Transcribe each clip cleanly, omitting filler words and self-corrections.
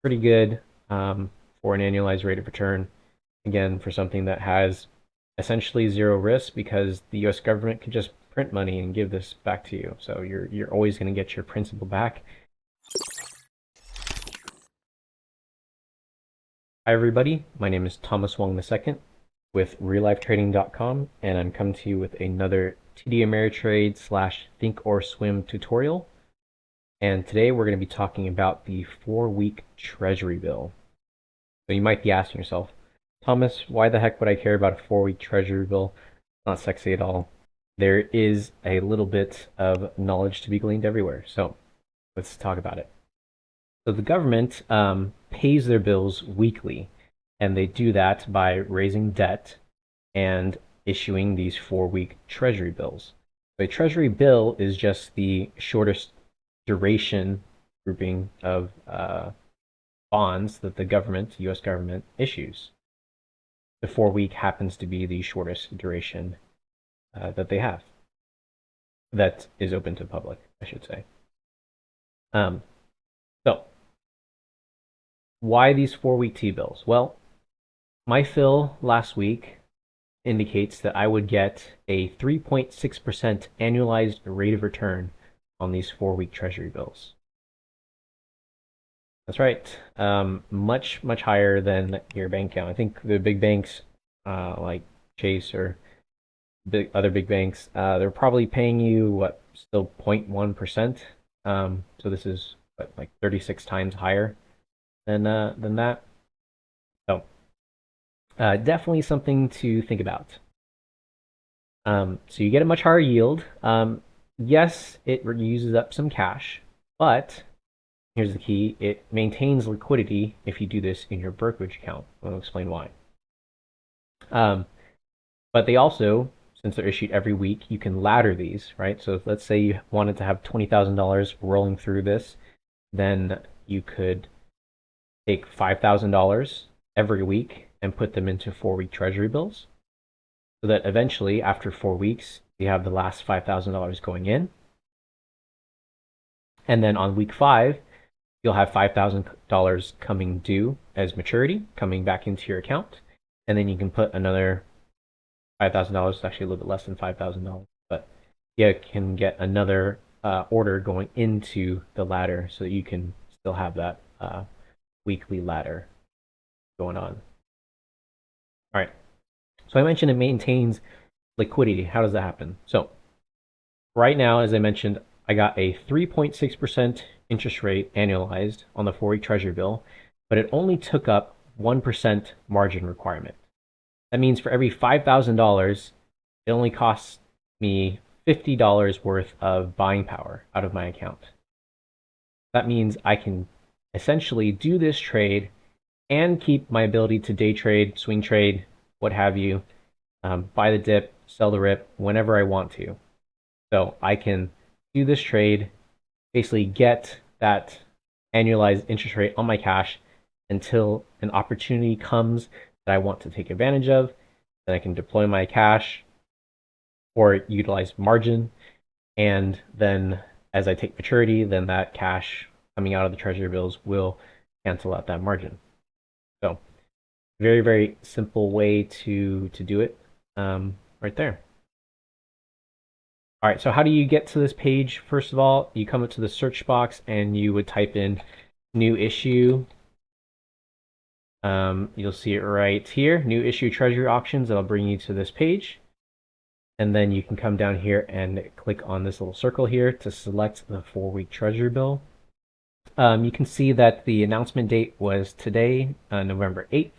pretty good for an annualized rate of return. Again, for something that has essentially zero risk because the U.S. government can just print money and give this back to you. So you're always going to get your principal back. Hi everybody, my name is Thomas Wong II with reallifetrading.com, and I'm coming to you with another TD Ameritrade slash Think or Swim tutorial. And today we're going to be talking about the 4-week Treasury bill. So you might be asking yourself, Thomas, why the heck would I care about a 4-week Treasury bill? Not sexy at all. There is a little bit of knowledge to be gleaned everywhere. So let's talk about it. So the government pays their bills weekly, and they do that by raising debt and issuing these 4-week Treasury bills. So a Treasury bill is just the shortest duration grouping of bonds that the government, U.S. government, issues. The 4-week happens to be the shortest duration that they have. That is open to the public, I should say. So, why these 4-week T-bills? Well, my fill last week indicates that I would get a 3.6% annualized rate of return on these 4-week Treasury bills. That's right. Much, much higher than your bank account. I think the big banks like Chase or other big banks, they're probably paying you what, still 0.1%. So this is what, like 36 times higher than that. So definitely something to think about. So you get a much higher yield. Yes, it uses up some cash, but here's the key: it maintains liquidity if you do this in your brokerage account. I'll explain why. Um, but they also, since they're issued every week, you can ladder these, right? So let's say you wanted to have $20,000 rolling through this, then you could take $5,000 every week and put them into 4-week Treasury bills, so that eventually, after 4 weeks, you have the last $5,000 going in, and then on week 5, you'll have $5,000 coming due as maturity, coming back into your account, and then you can put another $5,000, actually a little bit less than $5,000, but you can get another order going into the ladder so that you can still have that weekly ladder going on. All right. So I mentioned it maintains liquidity. How does that happen? So right now, as I mentioned, I got a 3.6% interest rate annualized on the 4-week Treasury bill, but it only took up 1% margin requirement. That means for every $5,000, it only costs me $50 worth of buying power out of my account. That means I can essentially do this trade and keep my ability to day trade, swing trade, what have you, buy the dip, sell the rip whenever I want to. So I can do this trade, basically get that annualized interest rate on my cash until an opportunity comes that I want to take advantage of. Then I can deploy my cash or utilize margin. And then as I take maturity, then that cash coming out of the treasury bills will cancel out that margin. So very, very simple way to do it right there. All right, so how do you get to this page? First of all, you come up to the search box and you would type in new issue. You'll see it right here, new issue treasury auctions. That'll bring you to this page. And then you can come down here and click on this little circle here to select the 4-week treasury bill. You can see that the announcement date was today, November 8th.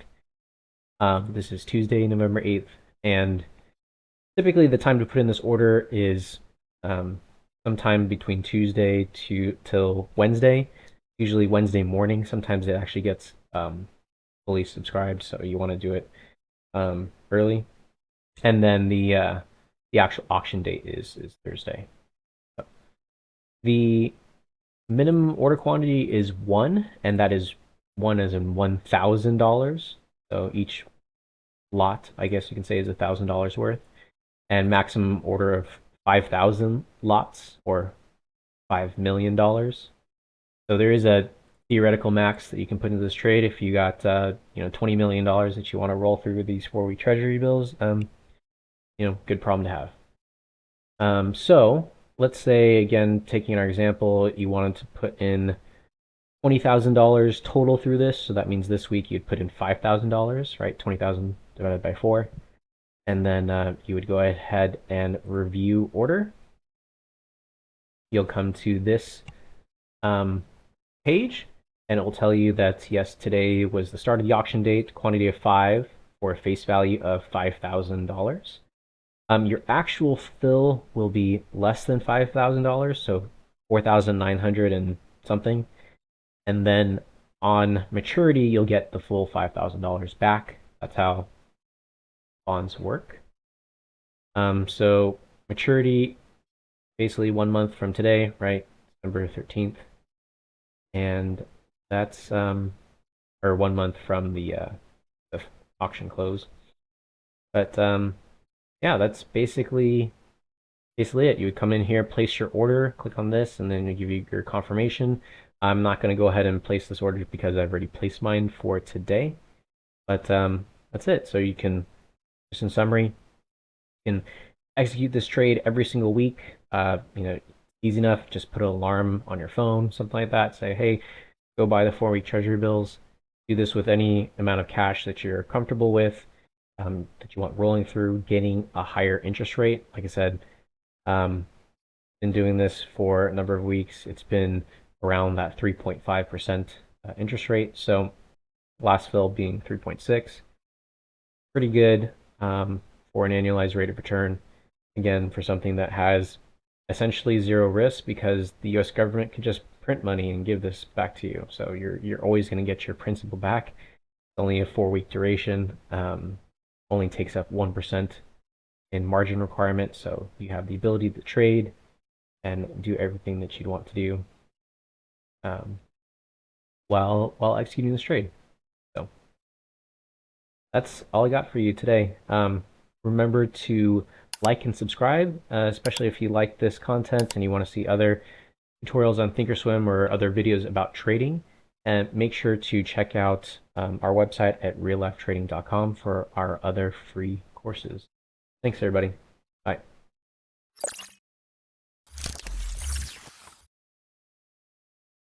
This is Tuesday, November 8th. And typically the time to put in this order is sometime between Tuesday till Wednesday, usually Wednesday morning. Sometimes it actually gets fully subscribed, so you want to do it early. And then the actual auction date is Thursday. The minimum order quantity is 1, and that is 1 as in $1,000. So each lot, I guess you can say, is $1,000 worth, and maximum order of 5,000 lots or $5 million. So there is a theoretical max that you can put into this trade. If you got $20 million that you want to roll through these 4-week treasury bills, good problem to have. So let's say, again, taking our example, you wanted to put in $20,000 total through this. So that means this week you'd put in $5,000, right? 20,000 divided by 4. And then you would go ahead and review order. You'll come to this page, and it will tell you that, yes, today was the start of the auction date, quantity of 5 for a face value of $5,000. Your actual fill will be less than $5,000, so 4,900 and something. And then on maturity, you'll get the full $5,000 back. That's how bonds work. So maturity, basically 1 month from today, right? December 13th. And that's or 1 month from the auction close. But yeah, that's basically it. You would come in here, place your order, click on this, and then it give you your confirmation. I'm not going to go ahead and place this order because I've already placed mine for today. But that's it. So you can, just in summary, you can execute this trade every single week. Easy enough. Just put an alarm on your phone, something like that. Say, hey, go buy the 4-week treasury bills. Do this with any amount of cash that you're comfortable with, that you want rolling through, getting a higher interest rate. Like I said, been doing this for a number of weeks. It's been around that 3.5% interest rate. So last fill being 3.6, pretty good for an annualized rate of return. Again, for something that has essentially zero risk because the U.S. government can just print money and give this back to you. So you're always going to get your principal back. It's only a 4-week duration. Only takes up 1% in margin requirement. So you have the ability to trade and do everything that you'd want to do while executing this trade. So that's all I got for you today. Remember to like and subscribe, especially if you like this content and you want to see other tutorials on Thinkorswim or other videos about trading. And make sure to check out our website at reallifetrading.com for our other free courses. Thanks, everybody. Bye.